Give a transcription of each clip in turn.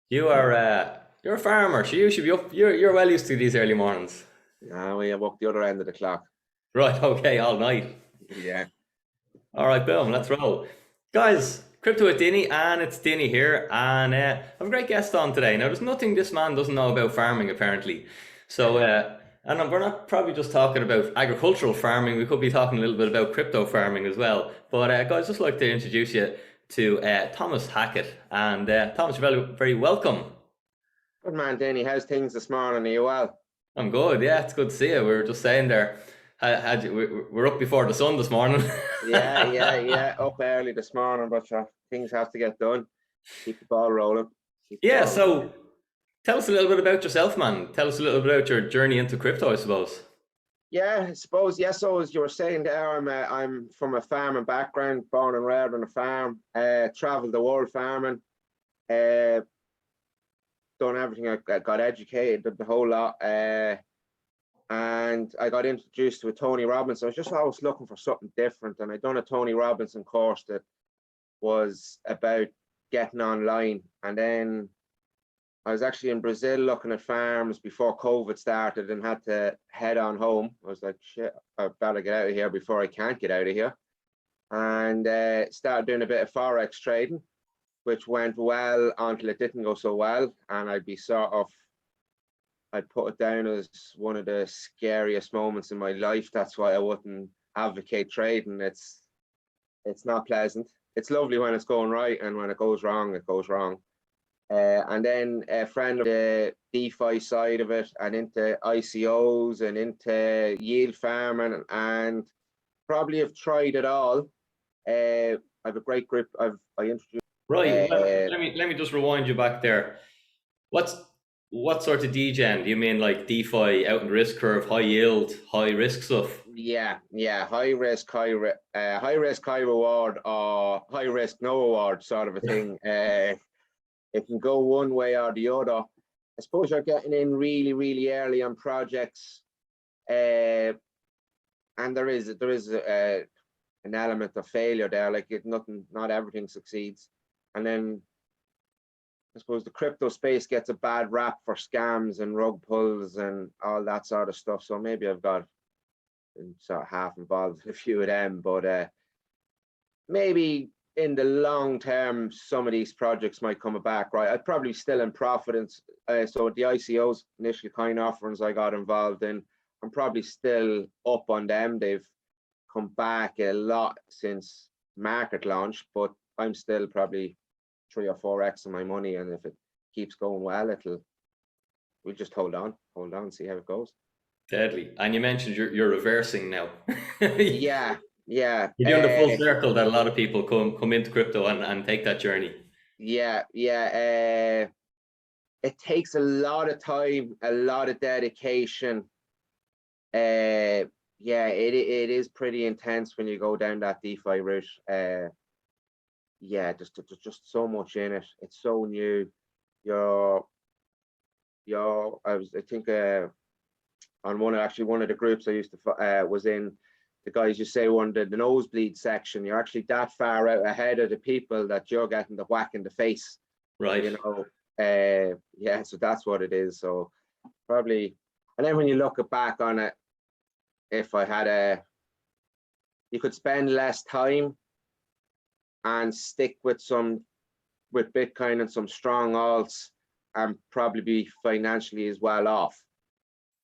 You're a farmer, so you should be up. You're well used to these early mornings. We have up the other end of the clock. Right, okay, all night. Yeah. All right, boom, let's roll. Guys, Crypto with Dinny, and it's Dinny here, and I have a great guest on today. Now, there's nothing this man doesn't know about farming, apparently. We're not probably just talking about agricultural farming, we could be talking a little bit about crypto farming as well. But, guys, just like to introduce you to Thomas Hackett. And Thomas, you're very, very welcome. Good man, Danny. How's things this morning? Are you well? I'm good, yeah, it's good to see you. We were just saying there, we're up before the sun this morning. Yeah. Up early this morning, but things have to get done. Keep the ball rolling. Yeah, so tell us a little bit about yourself, man. Tell us a little bit about your journey into crypto, I suppose. Yeah, I suppose. Yes, so as you were saying there, I'm from a farming background, born and reared on a farm. Traveled the world farming. Uh, Done everything. I got educated, did the whole lot. And I got introduced to a Tony Robbins. I was just always looking for something different, and I done a Tony Robinson course that was about getting online. And then I was actually in Brazil looking at farms before COVID started and had to head on home. I was like, shit, I better get out of here before I can't get out of here. And started doing a bit of Forex trading, which went well until it didn't go so well. And I'd put it down as one of the scariest moments in my life. That's why I wouldn't advocate trading. It's not pleasant. It's lovely when it's going right, and when it goes wrong, it goes wrong. And then a friend of the DeFi side of it, and into ICOs and into yield farming, and probably have tried it all. I have a great group. I introduced. Right. Let me just rewind you back there. What sort of degen? Do you mean like DeFi out in the risk curve, high yield, high risk stuff? Yeah. High risk, high risk, high reward, or high risk, no reward, sort of a thing. It can go one way or the other. I suppose you're getting in really, really early on projects, and there is an element of failure there. Like not everything succeeds, and then I suppose the crypto space gets a bad rap for scams and rug pulls and all that sort of stuff. So maybe I've got sort of half involved in a few of them, but maybe in the long term, some of these projects might come back, right? I'd probably still in profit. And so the ICOs, initial coin offerings I got involved in, I'm probably still up on them. They've come back a lot since market launch, but I'm still probably 3 or 4x of my money. And if it keeps going well, we'll just hold on, see how it goes. Deadly. And you mentioned you're reversing now. Yeah. You're doing the full circle that a lot of people come into crypto and take that journey. Yeah. It takes a lot of time, a lot of dedication. It is pretty intense when you go down that DeFi route. There's just so much in it. It's so new. I think on one of the groups I used to was in, the guys you say one the nosebleed section. You're actually that far out ahead of the people that you're getting the whack in the face. Right. So that's what it is. So probably, and then when you look back on it, if I had you could spend less time and stick with Bitcoin and some strong alts, and probably be financially as well off.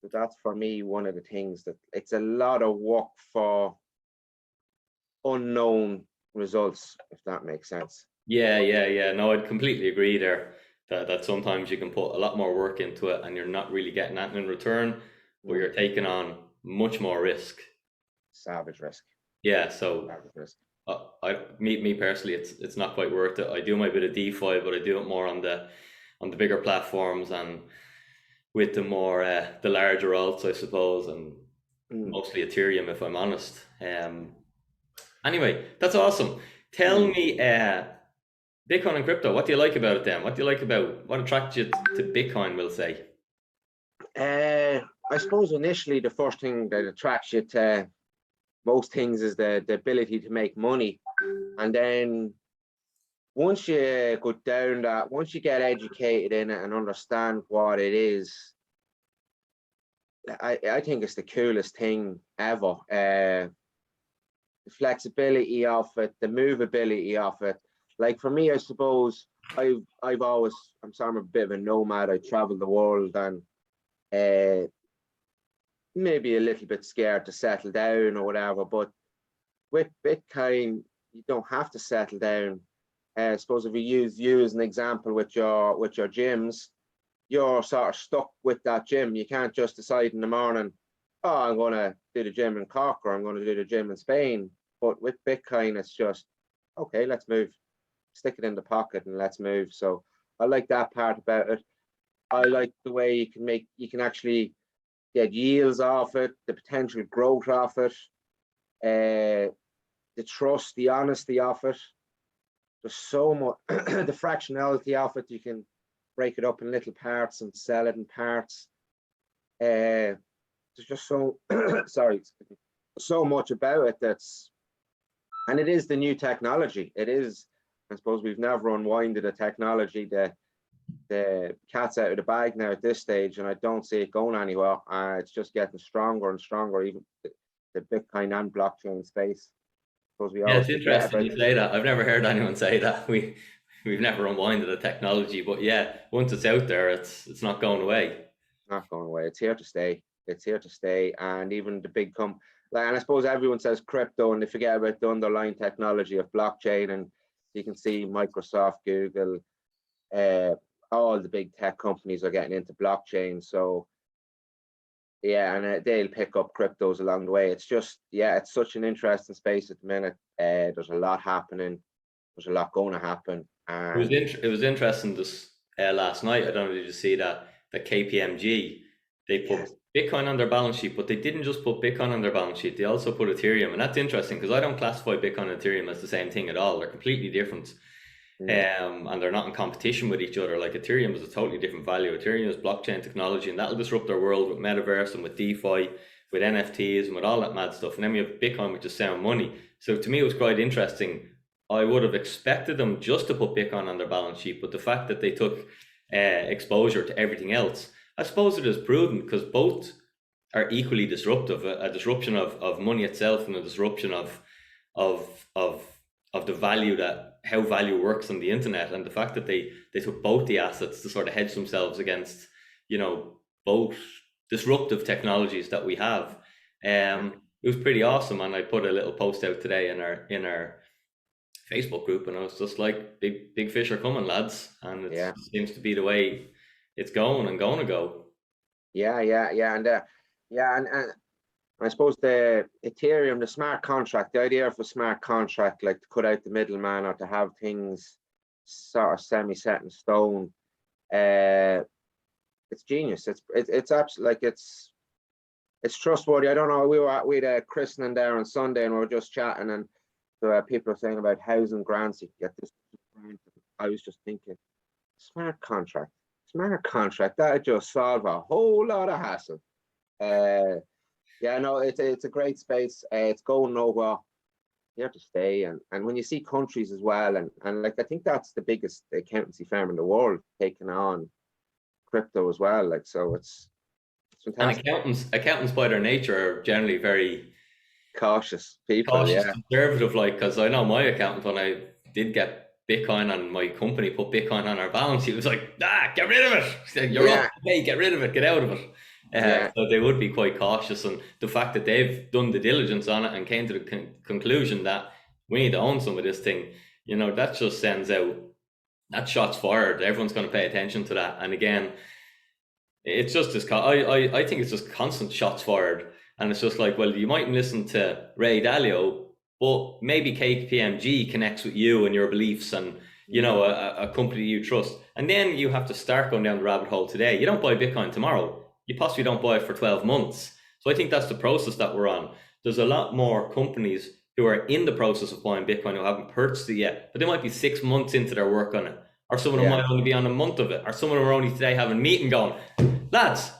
So that's for me one of the things, that it's a lot of work for unknown results, if that makes sense. Yeah. No, I'd completely agree there. That sometimes you can put a lot more work into it and you're not really getting that in return, but you're taking on much more risk. Savage risk. Yeah, so Savage risk. Me personally, it's not quite worth it. I do my bit of DeFi, but I do it more on the bigger platforms and with the more the larger alts, I suppose, and mostly Ethereum, if I'm honest. Anyway, that's awesome. Tell me, Bitcoin and crypto, what do you like about it then? What attracts you to Bitcoin, we'll say? I suppose initially the first thing that attracts you to most things is the ability to make money. And then once you go down that, once you get educated in it and understand what it is, I think it's the coolest thing ever. The flexibility of it, the movability of it. Like for me, I suppose I've always, I'm a bit of a nomad. I travel the world, and uh, maybe a little bit scared to settle down or whatever. But with Bitcoin, you don't have to settle down. I suppose if you use you as an example with your gyms, you're sort of stuck with that gym. You can't just decide in the morning, oh, I'm going to do the gym in Cork or I'm going to do the gym in Spain. But with Bitcoin, it's just, okay, let's move. Stick it in the pocket and let's move. So I like that part about it. I like the way you can actually get yields off it, the potential growth off it, the trust, the honesty of it. There's so much, the fractionality of it. You can break it up in little parts and sell it in parts. There's just so, sorry, so much about it and it is the new technology. It is, I suppose we've never unwinded a technology. The cat's out of the bag now at this stage, and I don't see it going anywhere. It's just getting stronger and stronger, even the Bitcoin and blockchain space. Because we Yeah, always it's forget interesting about you say that. I've never heard anyone say that. We've never unwinded the technology, but yeah, once it's out there, it's not going away. not going away. It's here to stay. It's here to stay. And even the big like, and I suppose everyone says crypto and they forget about the underlying technology of blockchain. And you can see Microsoft, Google, all the big tech companies are getting into blockchain. So yeah, and they'll pick up cryptos along the way. It's just, yeah, it's such an interesting space at the minute. There's a lot happening. There's a lot going to happen. And It was interesting this last night. I don't know did you see that KPMG they put yes, Bitcoin on their balance sheet, but they didn't just put Bitcoin on their balance sheet. They also put Ethereum, and that's interesting because I don't classify Bitcoin and Ethereum as the same thing at all. They're completely different. mm, And they're not in competition with each other. Like Ethereum is a totally different value. Ethereum is blockchain technology, and that'll disrupt our world with metaverse and with DeFi, with NFTs and with all that mad stuff. And then we have Bitcoin, which is sound money. So to me, it was quite interesting. I would have expected them just to put Bitcoin on their balance sheet, but the fact that they took exposure to everything else, I suppose it is prudent because both are equally disruptive. A disruption of money itself and a disruption of of of the value that how value works on the internet, and the fact that they took both the assets to sort of hedge themselves against both disruptive technologies that we have. It was pretty awesome, and I put a little post out today in our Facebook group, and I was just like, big fish are coming, lads, and it yeah, seems to be the way it's going and going to go. yeah, and I suppose the Ethereum, the smart contract, the idea of a smart contract, like to cut out the middleman or to have things sort of semi-set in stone, uh, it's genius. It's absolutely like it's trustworthy. I don't know. We had a christening there on Sunday, and we were just chatting, and people are saying about housing grants. You can get this grant. I was just thinking, smart contract, smart contract. That would just solve a whole lot of hassle. Uh, yeah, no, it's a great space. It's going nowhere. Here to stay, and when you see countries as well, and like I think that's the biggest accountancy firm in the world taking on crypto as well. Like so, it's And fantastic. accountants by their nature are generally very Cautious people, cautious, yeah, conservative, like, because I know my accountant, when I did get Bitcoin and my company put Bitcoin on our balance sheet, it was like, get rid of it. He said, you're up yeah, to pay, get rid of it, get out of it. yeah, So they would be quite cautious, and the fact that they've done the diligence on it and came to the conclusion that we need to own some of this thing, that just sends out that shots fired. Everyone's going to pay attention to that. And again, it's just this. I think it's just constant shots fired, and it's just like, well, you mightn't listen to Ray Dalio, but maybe KPMG connects with you and your beliefs, and mm, a company you trust, and then you have to start going down the rabbit hole today. You don't buy Bitcoin tomorrow. You possibly don't buy it for 12 months. So I think that's the process that we're on. There's a lot more companies who are in the process of buying Bitcoin who haven't purchased it yet, but they might be 6 months into their work on it, or some of them yeah, might only be on a month of it, or some of them are only today having a meeting going, lads,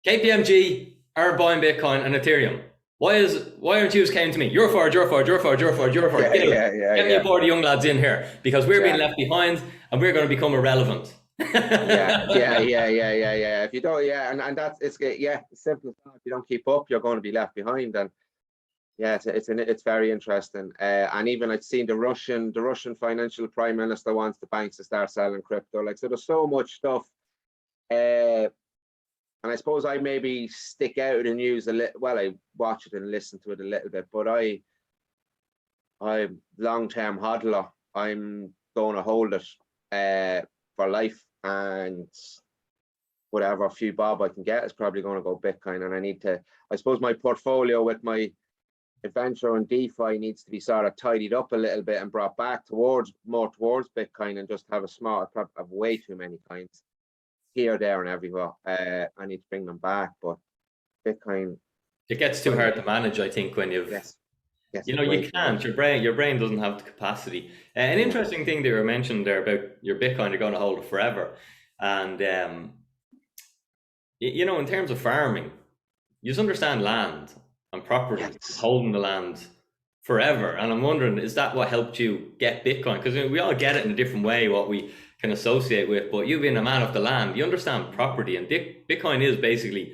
KPMG are buying Bitcoin and Ethereum. why aren't you came to me? You're forward, you're forward, you're forward, you're forward, you're forward. Yeah, Get out. yeah, yeah, Get me a yeah. board of young lads in here because we're being left Exactly. behind and we're going to become irrelevant. Yeah, yeah, yeah, yeah, yeah, yeah. If you don't, yeah, and that's yeah, it's simple as that. If you don't keep up, you're going to be left behind. And yeah, it's very interesting. And even I've seen the Russian financial prime minister wants the banks to start selling crypto. Like, so there's so much stuff. Uh, and I suppose I maybe stick out of the news a little. Well, I watch it and listen to it a little bit, but I'm long-term hodler. I'm going to hold it for life, and whatever few bob I can get is probably going to go Bitcoin. And I need to, I suppose my portfolio with my adventure and DeFi needs to be sort of tidied up a little bit and brought back more towards Bitcoin, and just have a small, I have way too many coins here, there, and everywhere. I need to bring them back, but Bitcoin, It gets too hard to manage, I think, when you've, yes, yes, you know, it's way you too can't. much. Your brain doesn't have the capacity. An Yeah, interesting thing that you mentioned there about your Bitcoin, you're going to hold it forever, and you know, in terms of farming, you just understand land and property, yes, holding the land forever. And I'm wondering, is that what helped you get Bitcoin? Because we all get it in a different way, what we can associate with. But you being a man of the land, you understand property, and Bitcoin is basically,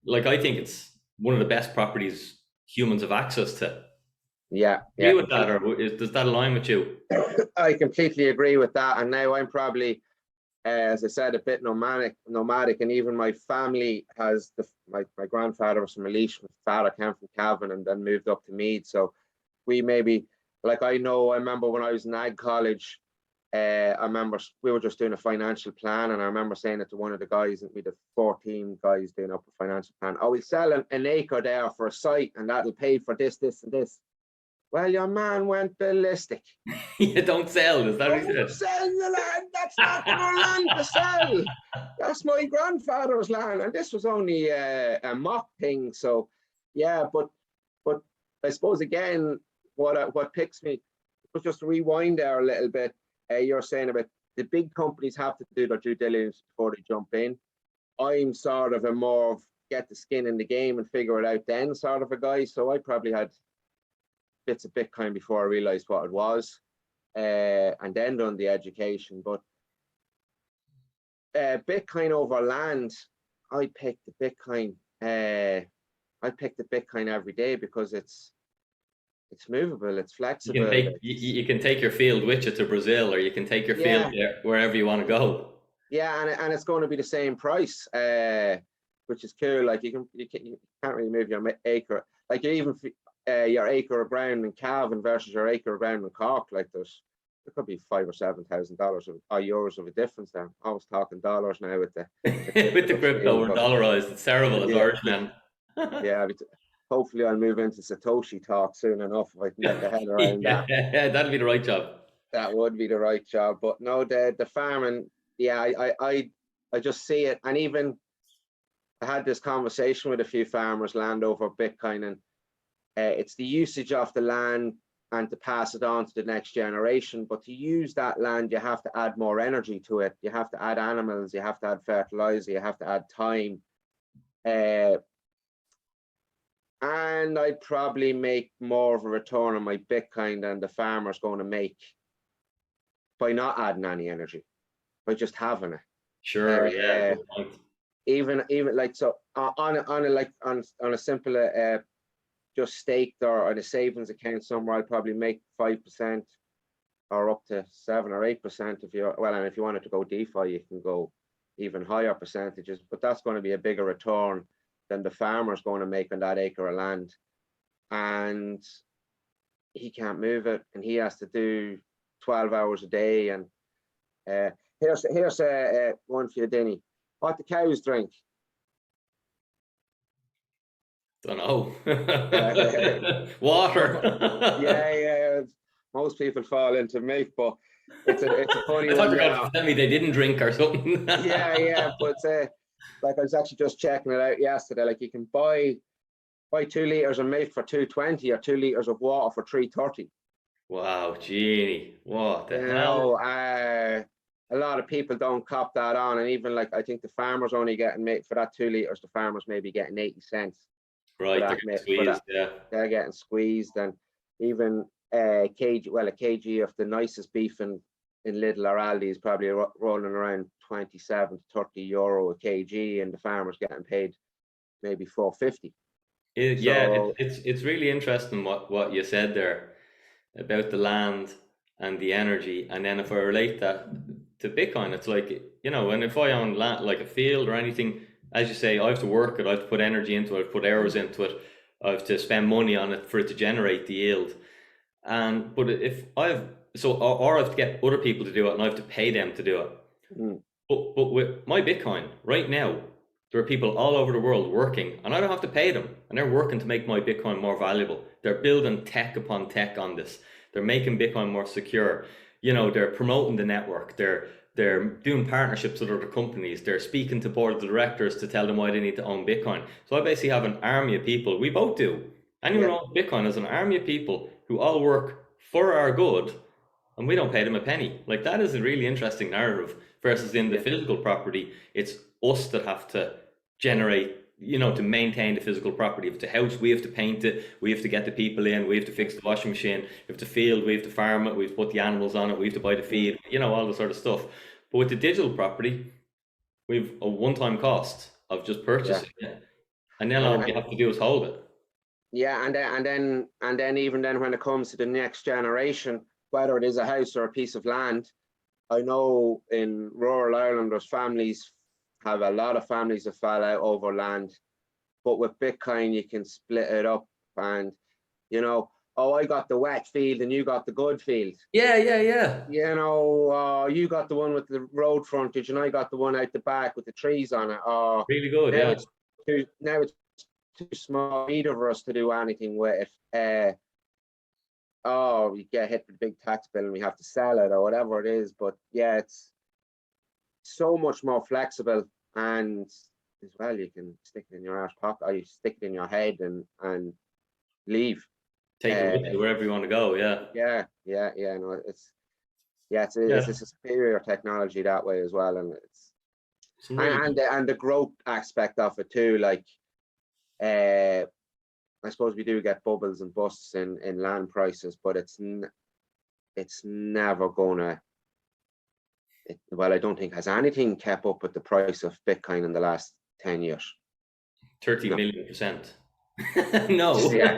like, I think it's one of the best properties humans have access to. yeah, Agree yeah. with that, or does that align with you? I completely agree with that. And now I'm probably, as I said, a bit nomadic, and even my family has my grandfather was from Laois, my father came from Cavan and then moved up to Mead. So we maybe, like, I remember when I was in ag college, I remember we were just doing a financial plan, and I remember saying it to one of the guys, and we the 14 guys doing up a financial plan. Oh, we sell an acre there for a site, and that'll pay for this, this, and this. Well, your man went ballistic. You don't sell, is that what he Don't said? sell the land. That's not our land to sell. That's my grandfather's land, and this was only a mock thing. So, yeah, but I suppose again, what picks me, was just rewind there a little bit. You're saying about the big companies have to do their due diligence before they jump in. I'm sort of a more of get the skin in the game and figure it out then sort of a guy. So I probably had bits of Bitcoin before I realized what it was, and then done the education. But Bitcoin over land, I pick the Bitcoin. I pick the Bitcoin every day because it's movable, it's You can flexible. take you can take your field with you to Brazil, or you can take your field Yeah, there wherever you want to go. yeah, and it's going to be the same price, which is cool. Like you can't really move your acre. Like you even your acre of ground in Cavan versus your acre of ground in Cork. Like there could be $5,000 or $7,000 or euros of a difference there. I was talking dollars now with the With the crypto crypto, scene, we're but dollarized. It's terrible as yeah, Irish men. yeah. Hopefully, I'll move into Satoshi talk soon enough if I can get the head around that. Yeah, that'd be the right job. That would be the right job. But no, the farming, yeah, I just see it. And even I had this conversation with a few farmers land over Bitcoin, and it's the usage of the land and to pass it on to the next generation. But to use that land, you have to add more energy to it. You have to add animals, you have to add fertilizer, you have to add time. Uh, and I'd probably make more of a return on my Bitcoin than the farmer's going to make by not adding any energy, by just having it. Sure, yeah, Uh, good point. even like so on a simple just staked or on a savings account somewhere, I'd probably make 5% or up to 7 or 8% if you well, and if you wanted to go DeFi, you can go even higher percentages, but that's going to be a bigger return than the farmer's going to make on that acre of land. And he can't move it, and he has to do 12 hours a day. And uh, here's one for you, Dinny. What the cows drink? Don't know. Uh, Water. yeah, yeah. Most people fall into milk, but it's a funny I thought one you were going there. to tell me they didn't drink or something. Yeah, yeah, but like I was actually just checking it out yesterday. Like you can buy 2 liters of milk for 220 or 2 liters of water for 330. Wow, genie, what the You hell? know, a lot of people don't cop that on, and even like I think the farmers only getting made for that 2 liters. The farmers maybe getting 80 cents. for Right, they're that getting for squeezed. that. Yeah. They're getting squeezed, and even a kg of the nicest beef in Lidl or Aldi is probably rolling around 27 to 30 euro a kg, and the farmer's getting paid maybe 450. Yeah, So it's really interesting what you said there about the land and the energy. And then if I relate that to Bitcoin, it's like, and if I own land, like a field or anything, as you say, I have to work it, I have to put energy into it, I have to put hours into it, I have to spend money on it for it to generate the yield. And but if I have or I have to get other people to do it and I have to pay them to do it. mm, But with my Bitcoin right now, there are people all over the world working, and I don't have to pay them, and they're working to make my Bitcoin more valuable. They're building tech upon tech on this. They're making Bitcoin more secure. They're promoting the network. They're doing partnerships with other companies. They're speaking to board of directors to tell them why they need to own Bitcoin. So I basically have an army of people. We both do. Anyone who yeah, owns Bitcoin is an army of people who all work for our good, and we don't pay them a penny. Like, that is a really interesting narrative. Versus in the yeah, physical property, it's us that have to generate, to maintain the physical property. If it's a house, we have to paint it, we have to get the people in, we have to fix the washing machine. If it's a field, we have to farm it, we have to put the animals on it, we have to buy the mm, feed, all the sort of stuff. But with the digital property, we've a one-time cost of just yeah. purchasing it, and then And, all we and have to do is hold it. yeah, and then even then when it comes to the next generation, whether it is a house or a piece of land, I know in rural Ireland there's families have a lot of families that fall out over land, but with Bitcoin you can split it up, and oh, I got the wet field and you got the good field. Yeah, yeah, yeah. You got the one with the road frontage and I got the one out the back with the trees on it. Really good, Now yeah. it's too small either for us to do anything with it. We get hit with a big tax bill and we have to sell it or whatever it is. But yeah, it's so much more flexible, and as well, you can stick it in your arse pocket or you stick it in your head and leave. Take it Uh, with you wherever you want to go. Yeah. yeah. No, it's a Yeah. superior technology that way as well, and it's Some really and the growth aspect of it too. Like, I suppose we do get bubbles and busts in land prices, but it's never gonna. Well, I don't think has anything kept up with the price of Bitcoin in the last 10 years. 30 No. million percent. No. Yeah,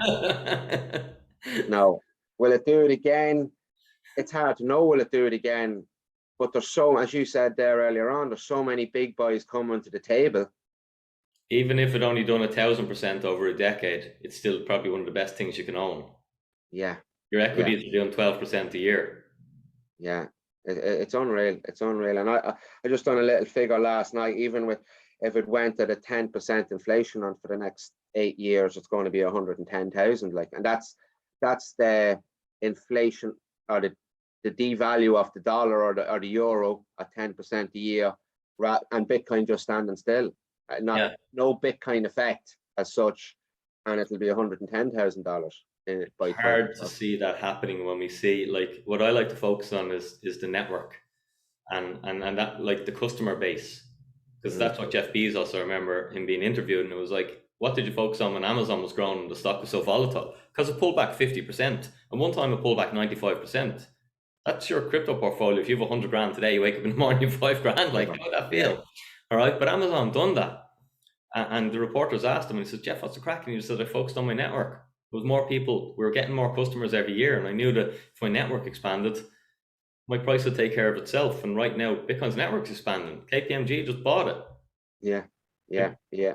no. Will it do it again? It's hard to know. Will it do it again? But as you said there earlier on, there's so many big boys coming to the table. Even if it only done 1,000% over a decade, it's still probably one of the best things you can own. Yeah, Your yeah, equities are doing 12% a year. yeah. It's unreal. It's unreal. And I just done a little figure last night. Even with if it went at a 10% inflation on for the next 8 years, it's going to be 110,000. Like, and that's the inflation or the devalue of the dollar or the euro at 10% a year, and Bitcoin just standing still. Not Yeah. No Bitcoin effect as such, and it'll be $110,000 by Hard to 2012. see that happening when we see, like, what I like to focus on is the network and that, like, the customer base. Because Mm, that's what Jeff Bezos, I remember him being interviewed, and it was like, what did you focus on when Amazon was growing and the stock was so volatile? Because it pulled back 50%. And one time it pulled back 95%. That's your crypto portfolio. If you have 100 grand today, you wake up in the morning, you have 5 grand. Like, how would that yeah, feel? All right. But Amazon done that. And the reporters asked him, and he said, Jeff, what's the crack? And he said, I focused on my network. There was more people. We were getting more customers every year. And I knew that if my network expanded, my price would take care of itself. And right now, Bitcoin's network's expanding. KPMG just bought it. yeah, yeah, Like, yeah,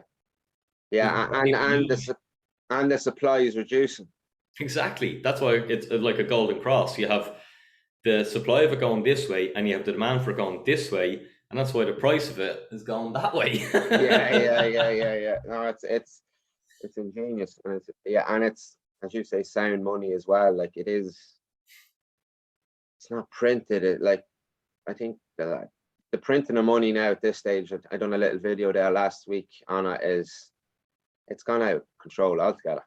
there's yeah. more people And the supply is reducing. Exactly. That's why it's like a golden cross. You have the supply of it going this way, and you have the demand for it going this way, and that's why the price of it is going that way. Yeah. No, it's ingenious, and it's as you say, sound money as well. Like, it is. It's not printed. I think the printing of money now at this stage. I done a little video there last week on it. It's gone out of control altogether.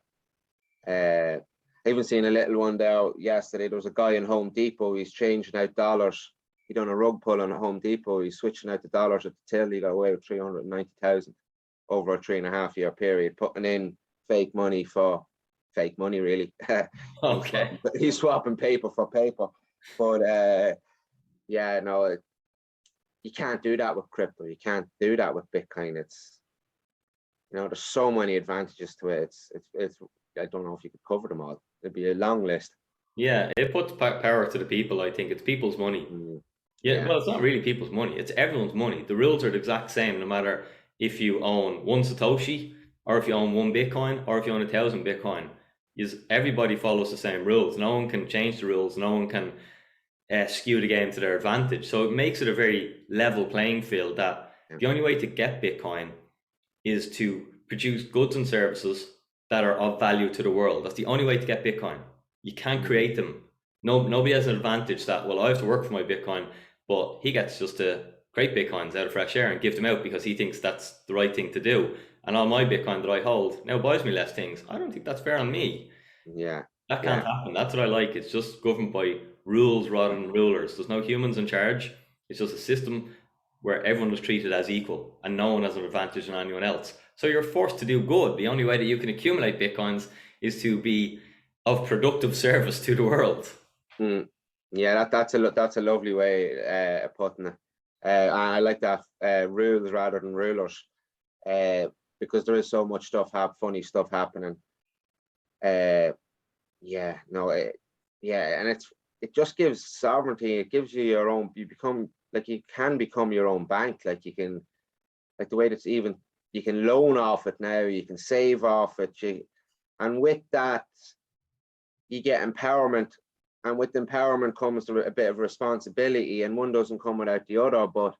I even seen a little one there yesterday. There was a guy in Home Depot. He's changing out dollars. He done a rug pull on at Home Depot. He's switching out the dollars at the till. He got away with 390,000 over a 3.5 year period, putting in fake money for fake money, really. Okay. He's swapping paper for paper. But yeah, no, you can't do that with crypto. You can't do that with Bitcoin. It's, there's so many advantages to it. It's I don't know if you could cover them all. It'd be a long list. Yeah, it puts power to the people. I think it's people's money. Yeah, Yeah. well, it's not really people's money. It's everyone's money. The rules are the exact same, no matter if you own one Satoshi or if you own one Bitcoin or if you own 1,000 Bitcoin. Is everybody follows the same rules. No one can change the rules. No one can skew the game to their advantage. So it makes it a very level playing field that Yeah. the only way to get Bitcoin is to produce goods and services that are of value to the world. That's the only way to get Bitcoin. You can't create them. No, nobody has an advantage that, well, I have to work for my Bitcoin, but he gets just to create Bitcoins out of fresh air and give them out because he thinks that's the right thing to do. And all my Bitcoin that I hold now buys me less things. I don't think that's fair on me. Yeah. That can't Yeah. happen. That's what I like. It's just governed by rules rather than rulers. There's no humans in charge. It's just a system where everyone is treated as equal and no one has an advantage on anyone else. So you're forced to do good. The only way that you can accumulate Bitcoins is to be of productive service to the world. Yeah, that's a lovely way of putting it. I like that, rules rather than rulers, because there is so much funny stuff happening. Yeah, no, yeah, and it just gives sovereignty. It gives you your own. You become like you can become your own bank. Like you can, like the way that's even you can loan off it now. You can save off it. And with that, you get empowerment. And with empowerment comes a bit of responsibility, and one doesn't come without the other. But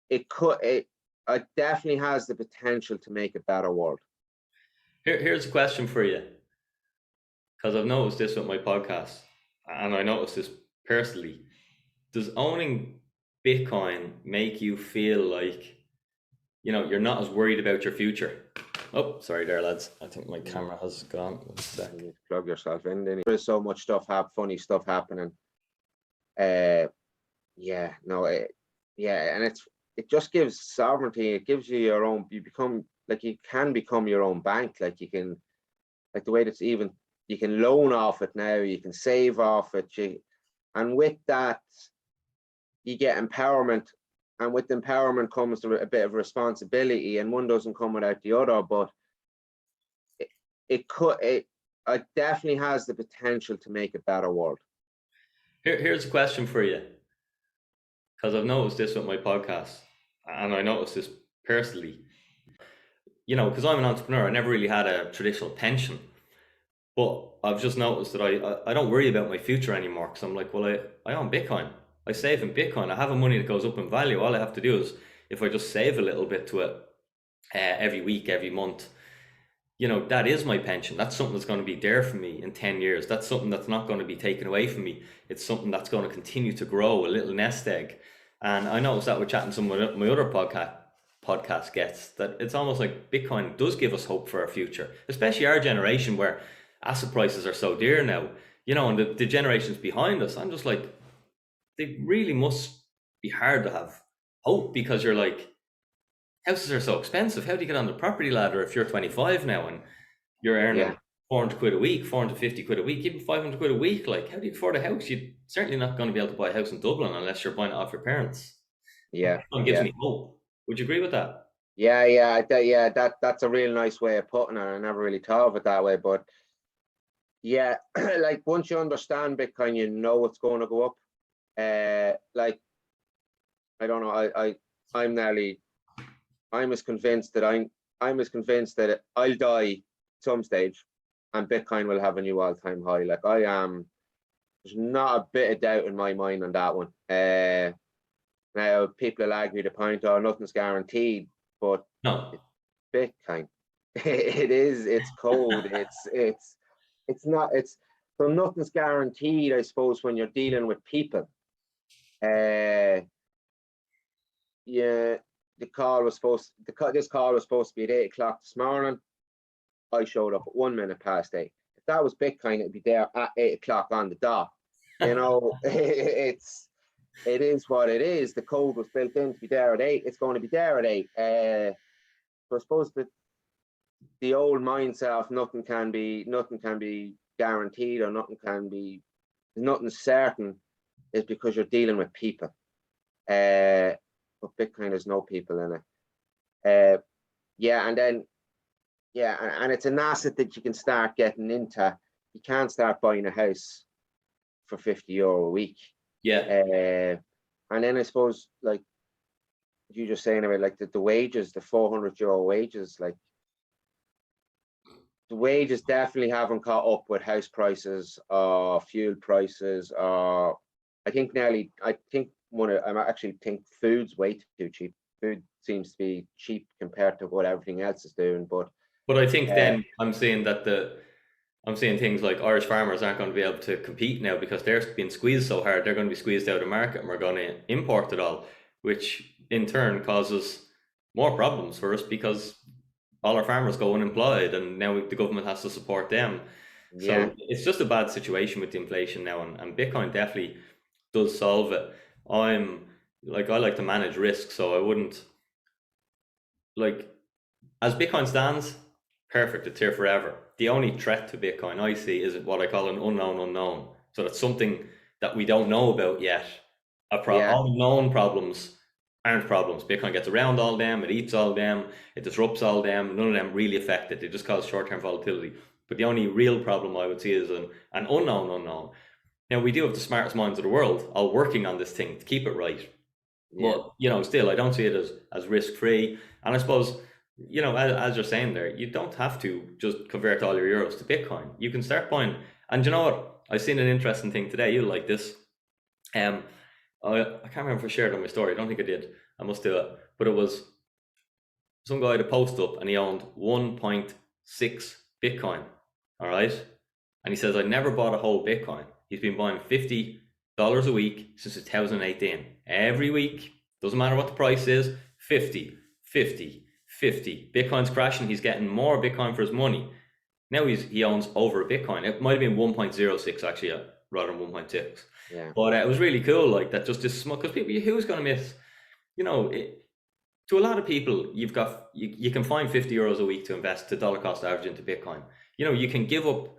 it definitely has the potential to make a better world. Here's a question for you, because I've noticed this with my podcast, and I noticed this personally. Does owning Bitcoin make you feel like, you're not as worried about your future? Oh, sorry there, lads. I think my camera has gone. One sec. You need to plug yourself in. Then there's so much funny stuff happening. Yeah, no, yeah, and it just gives sovereignty. It gives you your own. You become like you can become your own bank. Like you can, like the way that's even you can loan off it now. You can save off it. And with that, you get empowerment. And with empowerment comes a bit of responsibility, and one doesn't come without the other. But it definitely has the potential to make a better world. Here's a question for you, because I've noticed this with my podcast, and I noticed this personally. Because I'm an entrepreneur, I never really had a traditional pension, but I've just noticed that I don't worry about my future anymore, because I'm like, well, I own Bitcoin. I save in Bitcoin. I have a money that goes up in value. All I have to do is, if I just save a little bit to it every week, every month, that is my pension. That's something that's going to be there for me in 10 years. That's something that's not going to be taken away from me. It's something that's going to continue to grow, a little nest egg. And I noticed that with chatting to some of my other podcast guests, that it's almost like Bitcoin does give us hope for our future, especially our generation where asset prices are so dear now, and the generations behind us. I'm just like, they really must be hard to have hope, because you're like, houses are so expensive. How do you get on the property ladder if you're 25 now and you're earning 400 quid a week, 450 quid a week, even 500 quid a week? Like, how do you afford a house? You're certainly not going to be able to buy a house in Dublin unless you're buying it off your parents. Yeah, It gives me hope. Would you agree with that? Yeah, that's a real nice way of putting it. I never really thought of it that way, but yeah, like once you understand Bitcoin, you know it's going to go up. Like I don't know, I'm as convinced that I'll die some stage, and Bitcoin will have a new all-time high. Like I am, there's not a bit of doubt in my mind on that one. Now people will argue the point, oh, nothing's guaranteed, but No. Bitcoin, it's code. It's not. So nothing's guaranteed, I suppose, when you're dealing with people. Yeah, this call was supposed to be at 8 o'clock this morning. I showed up at 1 minute past 8. If that was Bitcoin, it'd be there at 8 o'clock on the dot. It is what it is. The code was built in to be there at 8. It's going to be there at 8. So I suppose that the old mindset of nothing can be guaranteed, or nothing certain, is because you're dealing with people. But Bitcoin has no people in it. Yeah, and then and it's an asset that you can start getting into. You can't start buying a house for €50 a week. Yeah, And then I suppose, like you just saying about like the wages, the €400 wages, like the wages definitely haven't caught up with house prices or fuel prices, or I think I actually think food's way too cheap. Food seems to be cheap compared to what everything else is doing. But but I think uh, then I'm seeing things like Irish farmers aren't going to be able to compete now because they're being squeezed so hard. They're going to be squeezed out of the market, and we're going to import it all, which in turn causes more problems for us because all our farmers go unemployed, and now the government has to support them. yeah, So it's just a bad situation with the inflation now, and Bitcoin definitely does solve it. I'm I like to manage risk, so I wouldn't like as Bitcoin stands, perfect, it's here forever. The only threat to Bitcoin I see is what I call an unknown unknown. So that's something that we don't know about yet. yeah, All known problems aren't problems. Bitcoin gets around all them, it eats all them, it disrupts all them. None of them really affect it. They just cause short-term volatility. But the only real problem I would see is an unknown unknown. Now we do have the smartest minds of the world all working on this thing to keep it right. yeah, But still, I don't see it as risk free. And I suppose, as you're saying there, you don't have to just convert all your euros to Bitcoin. You can start buying. And you know what? I've seen an interesting thing today. You'll like this. Um, I can't remember if I shared it on my story. I don't think I did. I must do it. But it was some guy to post up, and he owned 1.6 Bitcoin. All right. And he says, I never bought a whole Bitcoin. He's been buying $50 a week since 2018. Every week, doesn't matter what the price is, 50, 50, 50. Bitcoin's crashing. He's getting more Bitcoin for his money. Now he owns over a Bitcoin. It might have been 1.06 actually, rather than 1.6. yeah, But it was really cool, like that. Just this small, because people, who's going to miss? You know, it, to a lot of people, you can find €50 a week to invest to dollar cost average into Bitcoin. You can give up,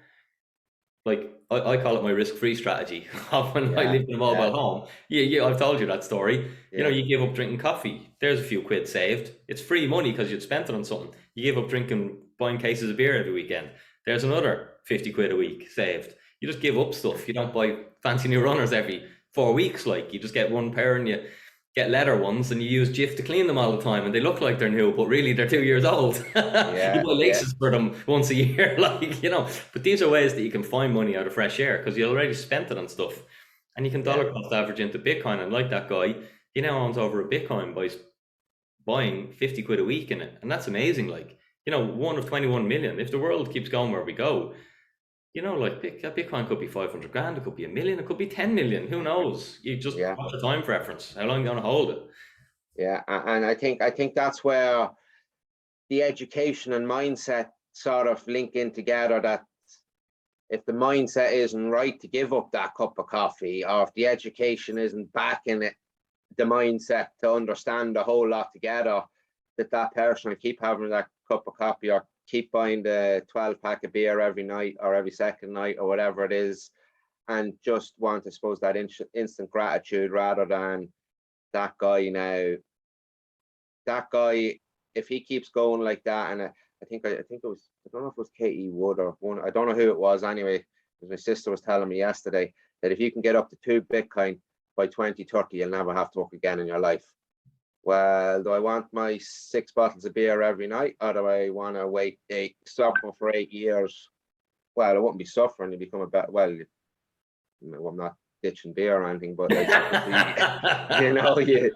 like I call it my risk-free strategy of when I yeah, lived in a yeah, mobile home. Yeah, I've told you that story. yeah, You give up drinking coffee. There's a few quid saved. It's free money because you'd spent it on something. You give up buying cases of beer every weekend. There's another 50 quid a week saved. You just give up stuff. You don't buy fancy new runners every 4 weeks. Like you just get one pair and you get leather ones and you use Jif to clean them all the time and they look like they're new, but really they're 2 years old. You yeah, buy yeah, laces for them once a year, but these are ways that you can find money out of fresh air because you already spent it on stuff. And you can yeah, dollar cost average into Bitcoin. And like that guy, he now owns over a Bitcoin by buying 50 quid a week in it. And that's amazing. One of 21 million. If the world keeps going where we go, Bitcoin could be 500 grand, it could be a million, it could be 10 million. Who knows? You just yeah, what's the time preference? How long are you going to hold it? yeah. And I think that's where the education and mindset sort of link in together. That if the mindset isn't right to give up that cup of coffee, or if the education isn't backing it, the mindset to understand the whole lot together, that person will keep having that cup of coffee, or keep buying the 12 pack of beer every night or every second night or whatever it is, and just want, I suppose, that instant gratitude, rather than that guy now. That guy, if he keeps going like that, and I think it was, I don't know if it was Katie Wood or one, I don't know who it was anyway, because my sister was telling me yesterday that if you can get up to 2 Bitcoin by 2030, you'll never have to work again in your life. Well, do I want my 6 bottles of beer every night, or do I want to suffer for 8 years? Well, I wouldn't be suffering. You become a better. I'm not ditching beer or anything, but like obviously,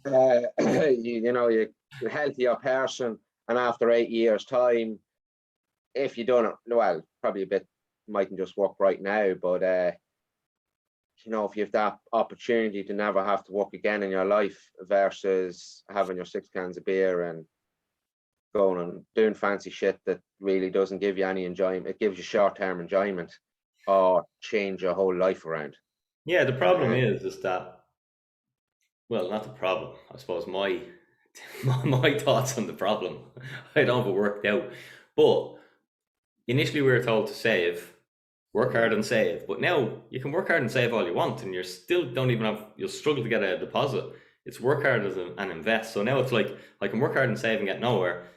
you know, you're a healthier person, and after 8 years' time, if you don't, well, probably a bit mightn't just work right now, but if you have that opportunity to never have to work again in your life versus having your 6 cans of beer and going and doing fancy shit that really doesn't give you any enjoyment, it gives you short-term enjoyment, or change your whole life around. Yeah, the problem Uh, is that, well, not the problem. I suppose my my thoughts on the problem. I don't have it worked out, But initially we were told to save, work hard and save. But now you can work hard and save all you want, and you still don't even have, you'll struggle to get a deposit. It's work hard and invest. So now it's like I can work hard and save and get nowhere,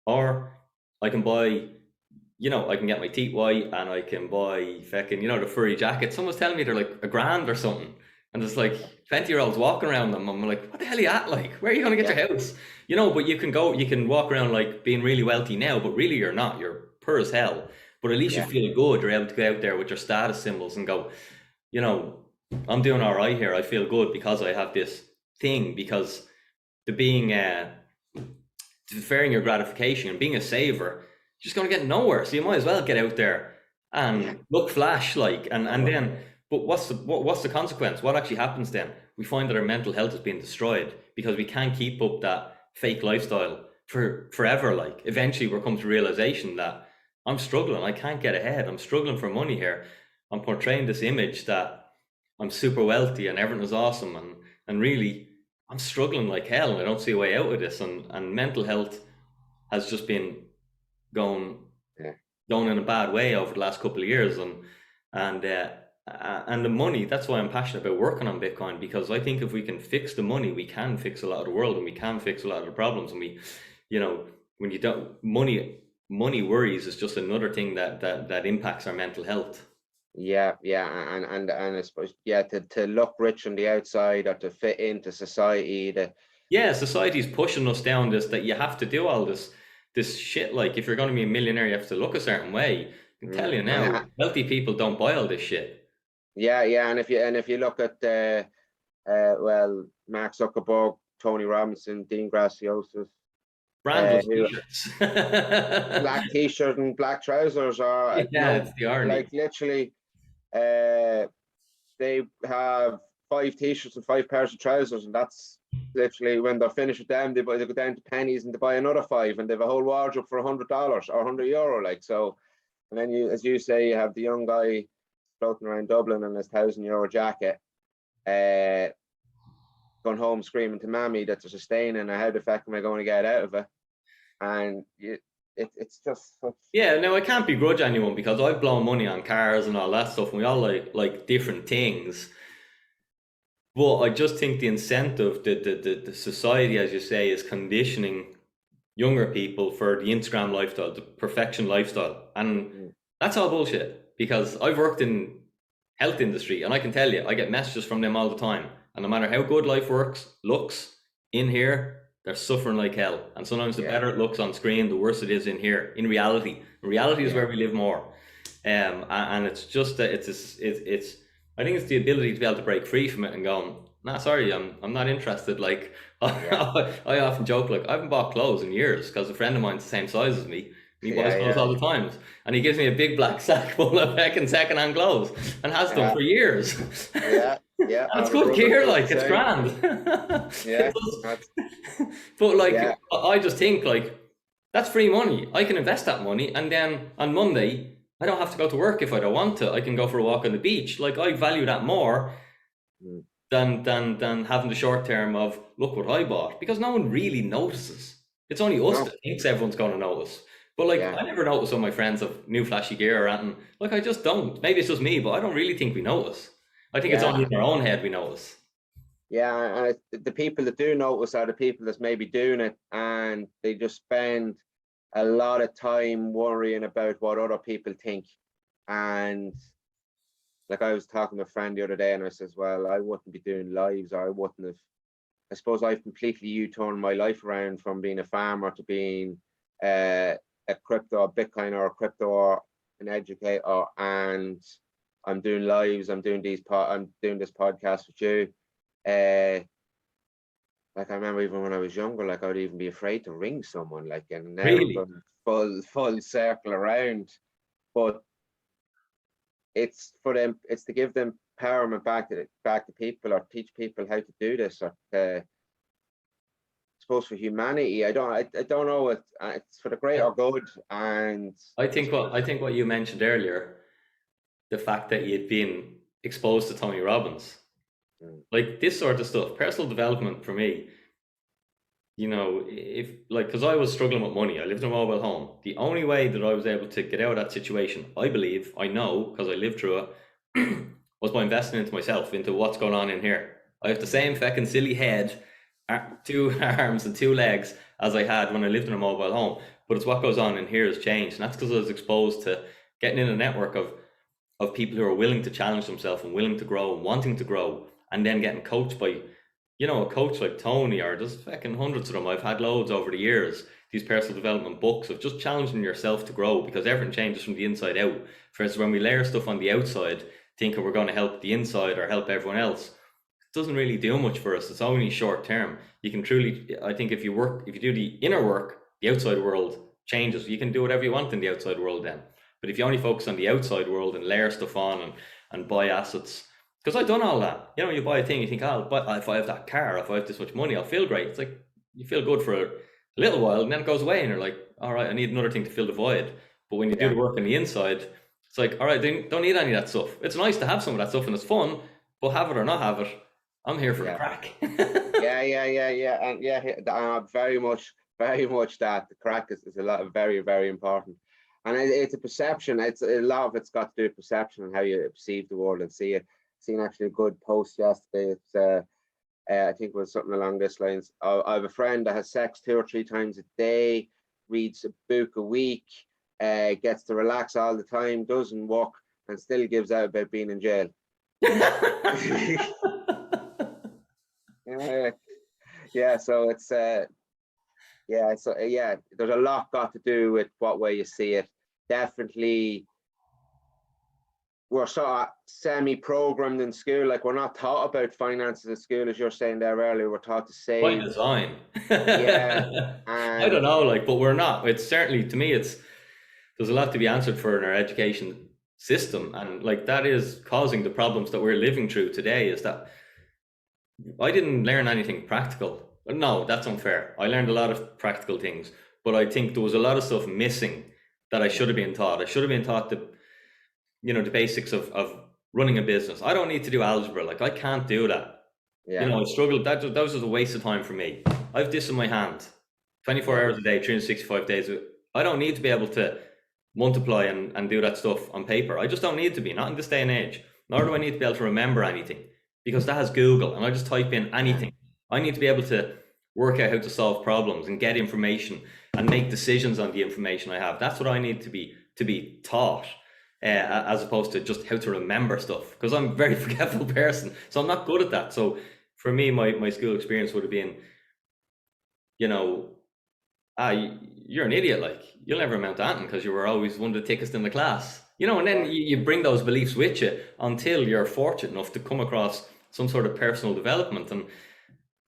or I can buy, I can get my teeth white and I can buy fucking, the furry jacket. Someone's telling me they're like a grand or something. And there's like 20-year-olds walking around them. I'm like, what the hell are you at? Like, where are you going to get Yeah, your house? But you can walk around like being really wealthy now, but really you're not. You're poor as hell. But at least you yeah, feel good. You're able to go out there with your status symbols and go, you know, I'm doing all right here. I feel good because I have this thing. Because the being, deferring your gratification and being a saver, you're just going to get nowhere. So you might as well get out there yeah, and look flash, like, and then, but what's the consequence? What actually happens then? We find that our mental health is being destroyed because we can't keep up that fake lifestyle for forever. Like, eventually we'll come to realization that I'm struggling. I can't get ahead. I'm struggling for money here. I'm portraying this image that I'm super wealthy and everything is awesome, and really I'm struggling like hell, and I don't see a way out of this. And mental health has just been going yeah, going in a bad way over the last couple of years, and and the money. That's why I'm passionate about working on Bitcoin, because I think if we can fix the money, we can fix a lot of the world, and we can fix a lot of the problems. And when you don't money worries is just another thing that impacts our mental health. yeah, and I suppose, yeah, to look rich on the outside or to fit into society, Yeah, society's pushing us down this, that you have to do all this shit. Like, if you're going to be a millionaire, you have to look a certain way. I can tell you and now, wealthy people don't buy all this shit. yeah, and if you look at well, Mark Zuckerberg, Tony Robinson, Dean Graciosa, Brandless who t-shirts. black t-shirt and black trousers, or Yeah, it's the irony. like literally, uh, they have 5 t-shirts and 5 pairs of trousers, and that's literally when they're finished with them, they go down to pennies and they buy another five, and they have a whole wardrobe for $100 or €100, like so. And then you, as you say, you have the young guy floating around Dublin in his €1,000 jacket, uh, going home screaming to mammy that there's a stain in it. How the fuck am I going to get out of it? And it's just such. Yeah, no, I can't begrudge anyone because I've blown money on cars and all that stuff, and we all like different things. But I just think the incentive, the society, as you say, is conditioning younger people for the Instagram lifestyle, the perfection lifestyle. And Mm, that's all bullshit, because I've worked in health industry and I can tell you, I get messages from them all the time. And no matter how good life looks in here, they're suffering like hell. And sometimes the yeah, better it looks on screen, the worse it is in here. In reality, reality is yeah, where we live more. And it's just that it's I think it's the ability to be able to break free from it and go, nah, sorry, I'm not interested. Like, yeah, I often joke, like, I haven't bought clothes in years because a friend of mine's the same size as me, and he buys yeah, clothes yeah, all the time, and he gives me a big black sack full of fucking second-hand clothes, and has done yeah, for years. yeah, yeah. And I it's have a good brother that gear, does the like, it's same. grand. Yeah, It does. that's But yeah, like, I just think like that's free money. I can invest that money, and then on Monday I don't have to go to work if I don't want to. I can go for a walk on the beach. Like, I value that more mm, than having the short term of look what I bought, because no one really notices. It's only us no, that thinks everyone's going to notice. But like, yeah, I never notice when my friends have new flashy gear or anything. Like, I just don't. Maybe it's just me, but I don't really think we notice. I think it's only yeah, in our own head we notice. yeah. And the people that do notice are the people that's maybe doing it, and they just spend a lot of time worrying about what other people think. And like, I was talking to a friend the other day, and I says, well, I wouldn't be doing lives, or I wouldn't have. I suppose I've completely U-turned my life around from being a farmer to being uh, a crypto, a Bitcoin, or a crypto, or an educator. And I'm doing lives. I'm doing this podcast with you. Uh, like, I remember even when I was younger, like, I would even be afraid to ring someone. Like, and now I'm Really? going full circle around. But it's for them. It's to give them empowerment back to people, or teach people how to do this, or suppose for humanity. I don't know. It's for the greater good, and I I suppose. think what you mentioned earlier, the fact that you'd been exposed to Tony Robbins, Mm, like this sort of stuff, personal development for me. you know, if like, because I was struggling with money, I lived in a mobile home. The only way that I was able to get out of that situation, I believe, I know, because I lived through it, was by investing into myself, into what's going on in here. I have the same fucking silly head, two arms and two legs as I had when I lived in a mobile home. But it's what goes on in here has changed. And that's because I was exposed to getting in a network of people who are willing to challenge themselves and willing to grow and wanting to grow, and then getting coached by, you know, a coach like Tony, or there's fucking hundreds of them. I've had loads over the years. These personal development books of just challenging yourself to grow, because everything changes from the inside out. For instance, when we layer stuff on the outside, thinking we're going to help the inside or help everyone else, it doesn't really do much for us. It's only short term. You can truly, I think, if you do the inner work, the outside world changes. You can do whatever you want in the outside world then. But if you only focus on the outside world and layer stuff on and buy assets, because I've done all that. You know, you buy a thing, you think, oh, but if I have that car, if I have this much money, I'll feel great. It's like you feel good for a little while, and then it goes away, and you're like, all right, I need another thing to fill the void. But when you do Yeah, the work on the inside, it's like, all right, don't need any of that stuff. It's nice to have some of that stuff and it's fun, but have it or not have it, I'm here for the yeah, crack. and very much that the crack is a lot of very, very important, and it's a perception. It's a lot of it's got to do with perception and how you perceive the world and see it. Seen actually a good post yesterday. It's I think it was something along this lines. I have a friend that has sex 2 or 3 times a day, reads a book a week, gets to relax all the time, doesn't work, and still gives out about being in jail. Yeah, yeah. So it's yeah. There's a lot got to do with what way you see it. Definitely, we're sort of semi-programmed in school. Like, we're not taught about finances at school, as you're saying there earlier. We're taught to By save. design. Yeah, I and don't know, like, but we're not. It's certainly, to me, it's there's a lot to be answered for in our education system, and like that is causing the problems that we're living through today. Is that I didn't learn anything practical. No, that's unfair. I learned a lot of practical things, but I think there was a lot of stuff missing that I yeah, should have been taught. I should have been taught the, you know, the basics of running a business. I don't need to do algebra. Like, I can't do that. You yeah, know, I struggled. That was just a waste of time for me. I have this in my hand, 24 yeah, hours a day, 365 days. I don't need to be able to multiply and do that stuff on paper. I just don't need to be, not in this day and age. Nor do I need to be able to remember anything, because that has Google and I just type in yeah, anything. I need to be able to work out how to solve problems and get information and make decisions on the information I have. That's what I need to be taught, as opposed to just how to remember stuff. Because I'm a very forgetful person, so I'm not good at that. So for me, my school experience would have been, you know, you're an idiot. Like, you'll never amount to anything because you were always one of the thickest in the class. You know, and then yeah, you bring those beliefs with you until you're fortunate enough to come across some sort of personal development. And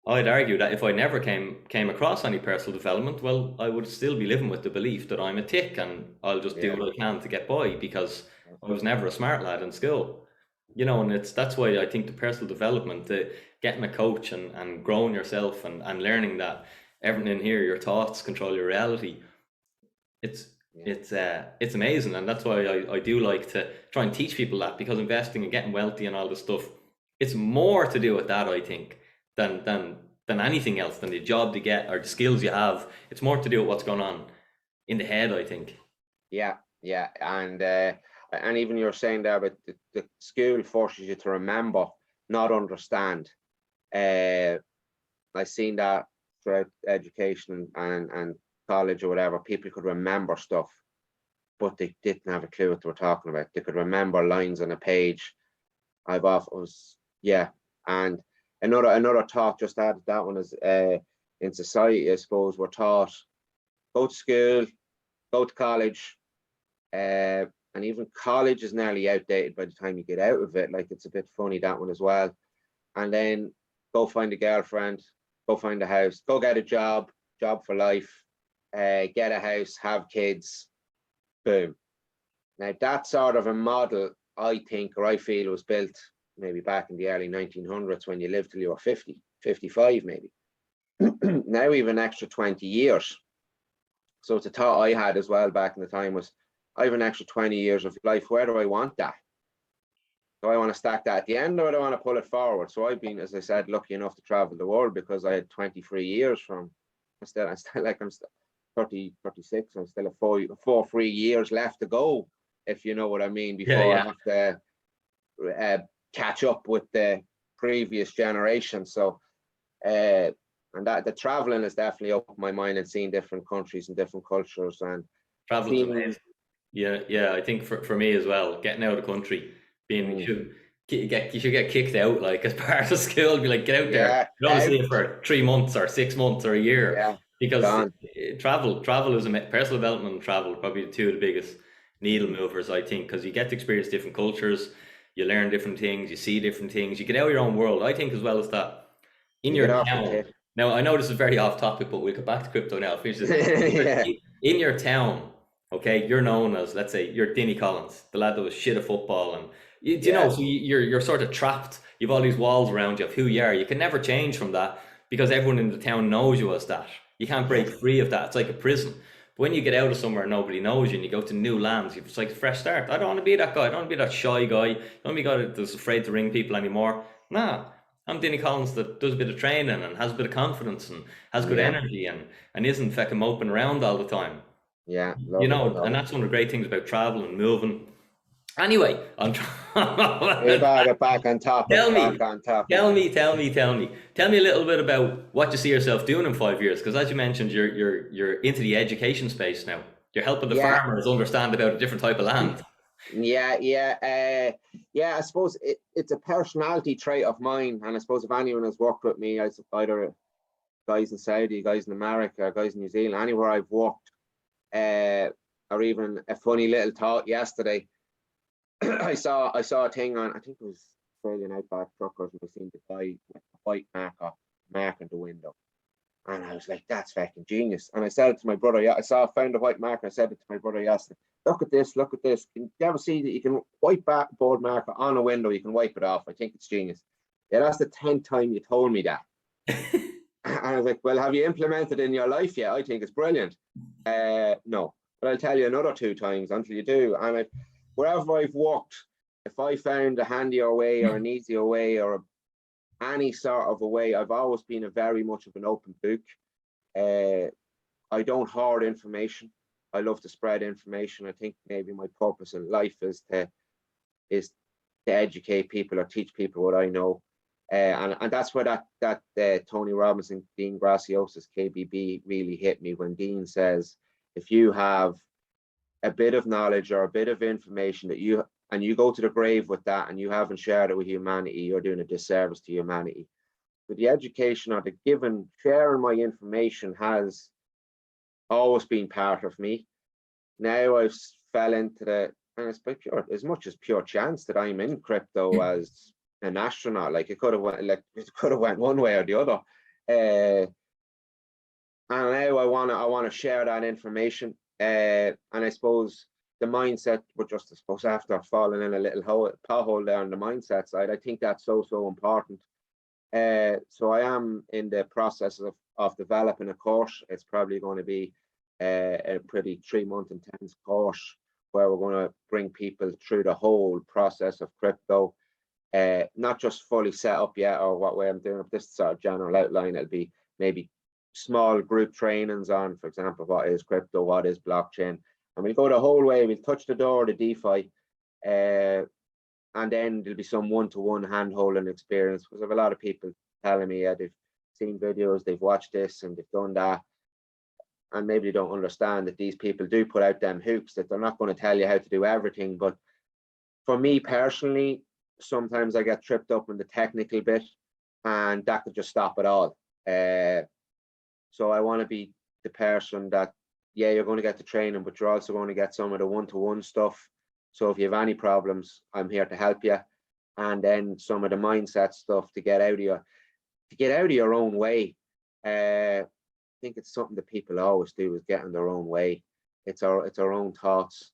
I'd argue that if I never came across any personal development, well, I would still be living with the belief that I'm a tick and I'll just do yeah, what I can to get by, because I was never a smart lad in school. You know, and that's why I think the personal development, the getting a coach and growing yourself and learning that everything in here, your thoughts control your reality. It's yeah, it's amazing, and that's why I do like to try and teach people that, because investing and getting wealthy and all this stuff, it's more to do with that, I think, than anything else, than the job you get or the skills you have. It's more to do with what's going on in the head, I think. yeah, yeah. And even you're saying there about the school forces you to remember, not understand. Uh, I've seen that throughout education and college or whatever. People could remember stuff, but they didn't have a clue what they were talking about. They could remember lines on a page. I've often was yeah, and another thought just added that one is in society, I suppose we're taught go to school, go to college, and even college is nearly outdated by the time you get out of it. Like, it's a bit funny, that one as well. And then go find a girlfriend, go find a house, go get a job for life, get a house, have kids, boom. Now, that sort of a model, I think, or I feel, was built maybe back in the early 1900s, when you lived till you were 50, 55 maybe. Now we have an extra 20 years. So it's a thought I had as well back in the time was, I have an extra 20 years of life. Where do I want that? Do I want to stack that at the end, or do I want to pull it forward? So I've been, as I said, lucky enough to travel the world, because I had 23 years from I'm still 30, 36. I'm still a 4 3 years left to go, if you know what I mean, Yeah, before I yeah. have to catch up with the previous generation. So, and that the traveling has definitely opened my mind and seeing different countries and different cultures and Travel's seeing. amazing. Yeah, yeah. I think for me as well, getting out of the country, being Mm, you should get kicked out like as part of school. Be like, get out there. yeah, You don't see it for 3 months or 6 months or a year, yeah, because gone. travel is personal development and travel are probably the two of the biggest needle movers, I think, because you get to experience different cultures, you learn different things, you see different things, you get out of your own world. I think as well as that in You get your off the town. tip. Now, I know this is very off topic, but we'll get back to crypto now. Finish this. Yeah, In your town, okay, you're known as, let's say, you're Dinny Collins, the lad that was shit at football, and you know, yeah, so you're sort of trapped. You've all these walls around you of who you are. You can never change from that because everyone in the town knows you as that. You can't yeah, break free of that. It's like a prison. But when you get out of somewhere and nobody knows you and you go to new lands, it's like a fresh start. I don't want to be that guy. I don't want to be that shy guy. I don't want to be the guy that's afraid to ring people anymore. Nah, I'm Dinny Collins that does a bit of training and has a bit of confidence and has good yeah, energy and isn't fucking moping around all the time. yeah. You Love it, know, and love it. that's one of the great things about travel and moving. Anyway, I'm We trying. better get back on topic. Tell Back me, on topic. tell me a little bit about what you see yourself doing in 5 years. Because as you mentioned, you're into the education space now. You're helping the Yeah, farmers understand about a different type of land. yeah, yeah. Yeah, I suppose it's a personality trait of mine, and I suppose if anyone has worked with me, either guys in Saudi, guys in America, guys in New Zealand, anywhere I've worked, or even a funny little thought yesterday. I saw a thing on, I think it was Australian Outback Truckers, and I seen the guy with a white mark in the window. And I was like, that's fucking genius. And I said it to my brother. Yeah, found a white marker. I said it to my brother yesterday. Look at this, look at this. Can you ever see that you can white board marker on a window, you can wipe it off? I think it's genius. Yeah, that's the 10th time you told me that. And I was like, well, have you implemented it in your life yet? I think it's brilliant. No, but I'll tell you another 2 times until you do. And wherever I've worked, if I found a handier way or an easier way or any sort of a way, I've always been a very much of an open book. I don't hoard information. I love to spread information. I think maybe my purpose in life is to educate people or teach people what I know. And that's where that Tony Robbins, Dean Graciosa's KBB really hit me, when Dean says, if you have a bit of knowledge or a bit of information that you go to the grave with that and you haven't shared it with humanity, you're doing a disservice to humanity. But the education or the sharing my information has always been part of me. Now I've fell into and it's by as much as pure chance that I'm in crypto as an astronaut. Like it could have went one way or the other. And now I want to share that information. And I suppose the mindset, but just I suppose after falling in a little pothole there on the mindset side, I think that's so important. So I am in the process of developing a course. It's probably going to be a pretty 3-month intense course where we're going to bring people through the whole process of crypto. Not just fully set up yet or what way I'm doing it. This sort of general outline. It'll be maybe small group trainings on, for example, what is crypto, what is blockchain, and we'll go the whole way. We'll touch the door to DeFi, and then there'll be some one-to-one hand-holding experience, because I have a lot of people telling me, yeah, they've seen videos, they've watched this and they've done that, and maybe they don't understand that these people do put out them hoops, that they're not going to tell you how to do everything. But for me personally, sometimes I get tripped up in the technical bit, and that could just stop it all. So I want to be the person that, yeah, you're going to get the training, but you're also going to get some of the one-to-one stuff. So if you have any problems, I'm here to help you. And then some of the mindset stuff to get out of your own way. I think it's something that people always do, is get in their own way. It's our own thoughts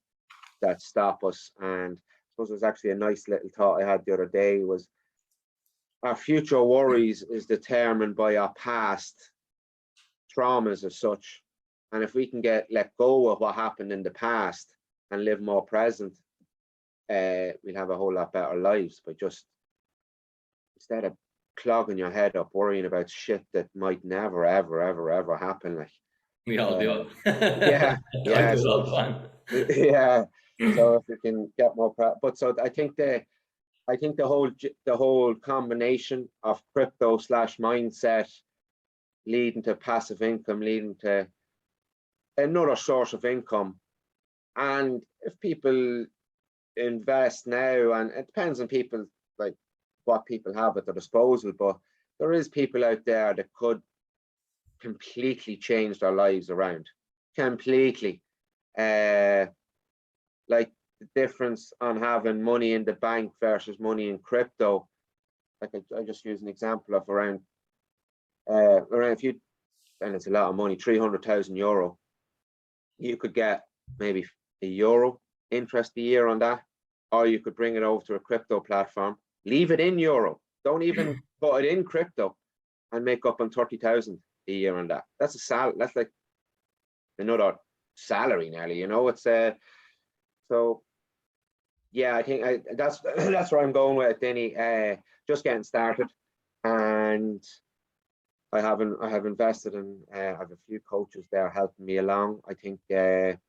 that stop us. And I suppose it was actually a nice little thought I had the other day, was our future worries is determined by our past traumas as such. And if we can let go of what happened in the past and live more present, we'll have a whole lot better lives. But just instead of clogging your head up, worrying about shit that might never, ever, ever, ever happen. Like, We all do yeah, it. I yeah. do it So all the time. yeah. So if you can get more, but so I think the whole combination of crypto slash mindset leading to passive income, leading to another source of income. And if people invest now, and it depends on people, like what people have at their disposal, but there is people out there that could completely change their lives around. Completely. Like the difference on having money in the bank versus money in crypto. Like I just use an example of around if you, and it's a lot of money, 300,000 euro, you could get maybe €1 interest a year on that, or you could bring it over to a crypto platform, leave it in euro, don't even put it in crypto, and make up on 30,000 a year on that. That's that's like another salary nearly, you know. It's so yeah, I think that's that's where I'm going with it, Dinny. Just getting started, and I have invested in. I have a few coaches there helping me along. I think the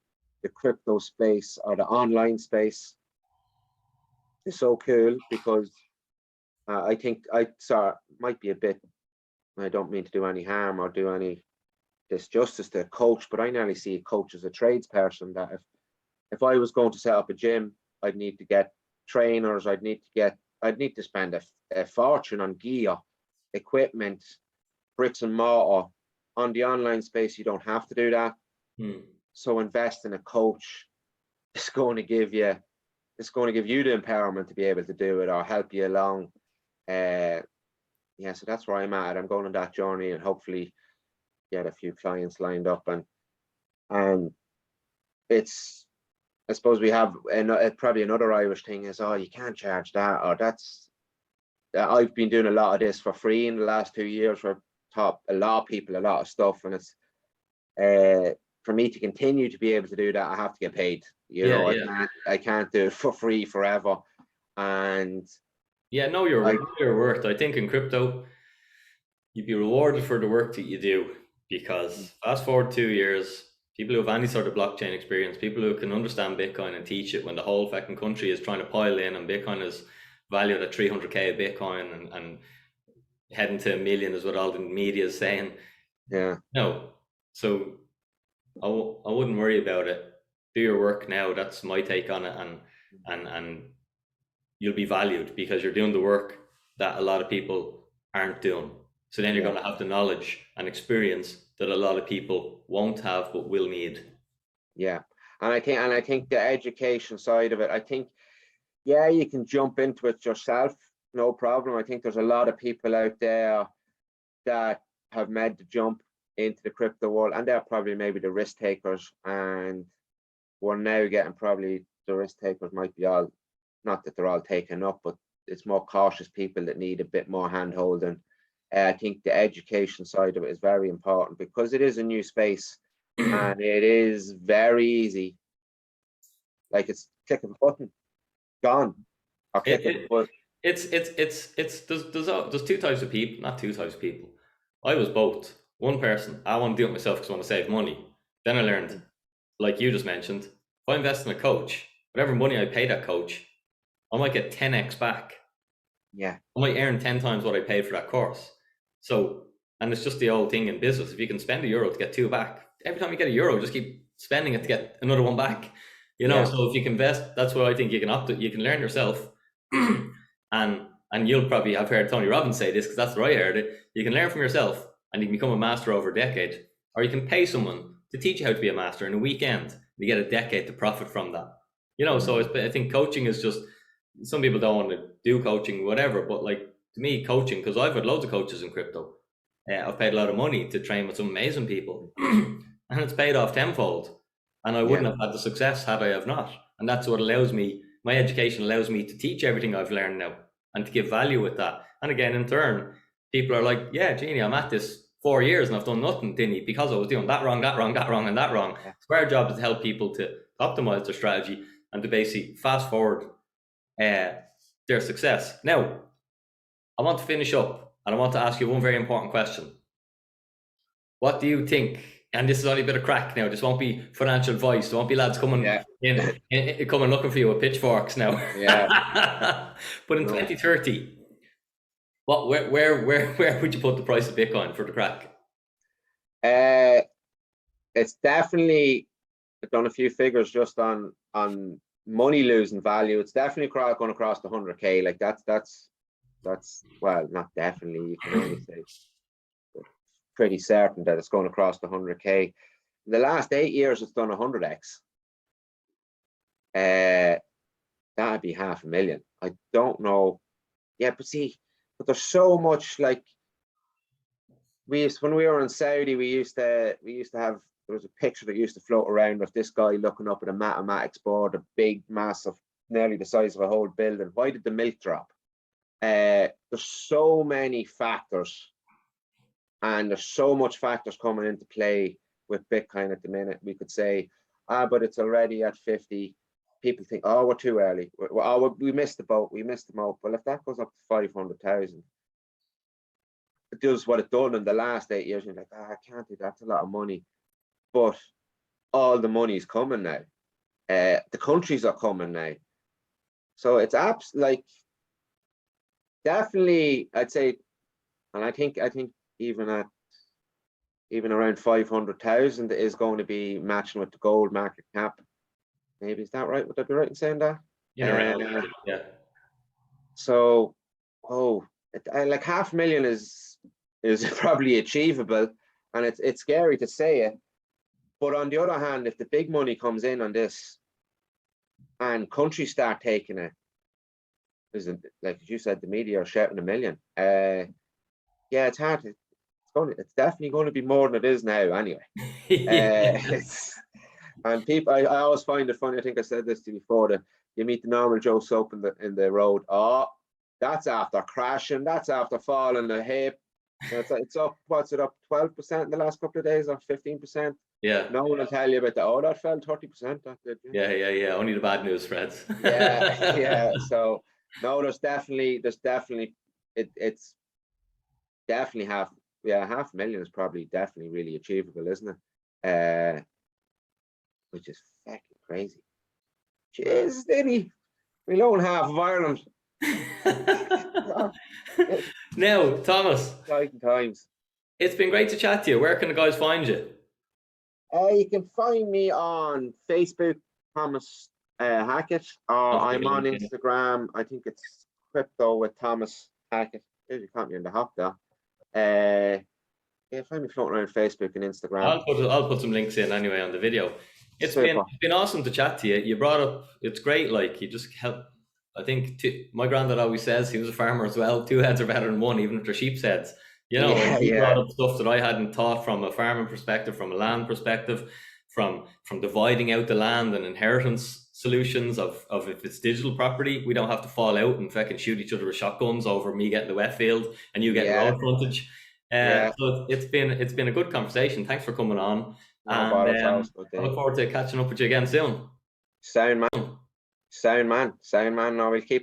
crypto space or the online space is so cool because I think I saw might be a bit. I don't mean to do any harm or do any disjustice to a coach, but I nearly see a coach as a tradesperson. That if I was going to set up a gym, I'd need to get trainers. I'd need to spend a fortune on gear, equipment, bricks and mortar. On the online space, you don't have to do that. So invest in a coach. It's going to give you the empowerment to be able to do it or help you along. Yeah, so that's where I'm at. I'm going on that journey and hopefully get a few clients lined up, and it's, I suppose we have probably another Irish thing is, oh, you can't charge that, or that's, I've been doing a lot of this for free in the last 2 years, where I've taught a lot of people a lot of stuff, and it's for me to continue to be able to do that, I have to get paid. You know, I can't do it for free forever. And yeah, know your worth. I think in crypto, you'd be rewarded for the work that you do, because fast forward 2 years, people who have any sort of blockchain experience, people who can understand Bitcoin and teach it when the whole fucking country is trying to pile in and Bitcoin is valued at 300k a Bitcoin and heading to 1 million is what all the media is saying. Yeah. No. So I wouldn't worry about it. Do your work now. That's my take on it, and you'll be valued because you're doing the work that a lot of people aren't doing. So then you're going to have the knowledge and experience that a lot of people won't have but will need. Yeah. And I think the education side of it, I think, yeah, you can jump into it yourself, no problem. I think there's a lot of people out there that have made the jump into the crypto world, and they're probably maybe the risk takers, and we're now getting, probably the risk takers might be all, not that they're all taken up, but it's more cautious people that need a bit more hand holding. I think the education side of it is very important because it is a new space and it is very easy. Like, it's click of a button, gone. Or click of a button. It's there's two types of people, not two types of people. I was both. One person, I want to do it myself because I want to save money. Then I learned, like you just mentioned, if I invest in a coach, whatever money I pay that coach, I might get 10x back. Yeah. I might earn 10 times what I paid for that course. So, and it's just the old thing in business. If you can spend €1 to get 2 back, every time you get €1, just keep spending it to get another one back. You know, so if you can invest, that's what I think you can opt. You can learn yourself, and you'll probably have heard Tony Robbins say this because that's where I heard it. You can learn from yourself, and you can become a master over a decade, or you can pay someone to teach you how to be a master in a weekend. And you get a decade to profit from that. You know, so I think coaching is just, some people don't want to do coaching, whatever, but like, to me, coaching, because I've had loads of coaches in crypto. I've paid a lot of money to train with some amazing people, and it's paid off tenfold. And I wouldn't have had the success had I have not. And that's what allows me, my education allows me to teach everything I've learned now and to give value with that. And again, in turn, people are like, yeah, Jeannie, I'm at this 4 years and I've done nothing, Dinny, because I was doing that wrong, that wrong, that wrong, and that wrong. Yeah. So our job is to help people to optimize their strategy and to basically fast forward their success. Now, I want to finish up and I want to ask you one very important question. What do you think? And this is only a bit of crack now. This won't be financial advice. There won't be lads coming Yeah. coming looking for you with pitchforks now. Yeah. But in No. 2030, where would you put the price of Bitcoin for the crack? It's definitely, I've done a few figures just on money losing value. It's definitely going to cross the 100K. Like that's well, not definitely. You can only say pretty certain that it's going to cross the 100K. In the last 8 years, it's done 100x. That'd be 500,000. I don't know. Yeah, but see, but there's so much, like, when we were in Saudi, we used to have, there was a picture that used to float around of this guy looking up at a mathematics board, a big, massive, nearly the size of a whole building. Why did the milk drop? There's so many factors, and there's so much factors coming into play with Bitcoin at the minute. We could say, but it's already at 50. People think, oh, we're too early. We missed the boat. We missed the boat. Well, if that goes up to 500,000, it does what it done in the last 8 years. You're like, I can't do that. That's a lot of money. But all the money's coming now. The countries are coming now. So it's like, definitely, I'd say, and I think even around 500,000 is going to be matching with the gold market cap. Maybe, is that right? Would I be right in saying that? Yeah. So, like 500,000 is probably achievable, and it's scary to say it. But on the other hand, if the big money comes in on this, and countries start taking it, like you said, the media are shouting 1 million. Yeah, it's hard. It's definitely going to be more than it is now, anyway. And people, I always find it funny. I think I said this to you before, that you meet the normal Joe Soap in the road. Oh, that's after crashing. That's after falling a hip. It's up. What's it up? 12% in the last couple of days, or 15%. Yeah. No one will tell you about that. Oh, that fell 30%. That did. Yeah. Only the bad news, Freds. Yeah. So no, there's definitely it's definitely 500,000 is probably definitely really achievable, isn't it? Which is fucking crazy. Jeez, Dinny, we own half of Ireland. Now, Thomas, Exciting times. it's been great to chat to you. Where can the guys find you? You can find me on Facebook, Thomas Hackett. I'm on Instagram. I think it's Crypto with Thomas Hackett. You can't be in the hop though. Yeah, find me floating around Facebook and Instagram. I'll put some links in anyway on the video. It's been awesome to chat to you. You brought up, it's great, like, you just help. I think my granddad always says, he was a farmer as well, 2 heads are better than one, even if they're sheep's heads. You know, and he brought up stuff that I hadn't thought from a farming perspective, from a land perspective, from dividing out the land and inheritance solutions of if it's digital property, we don't have to fall out and fucking shoot each other with shotguns over me getting the wet field and you getting road frontage. So it's been a good conversation. Thanks for coming on. I look forward to catching up with you again soon. Sound man. No, we'll keep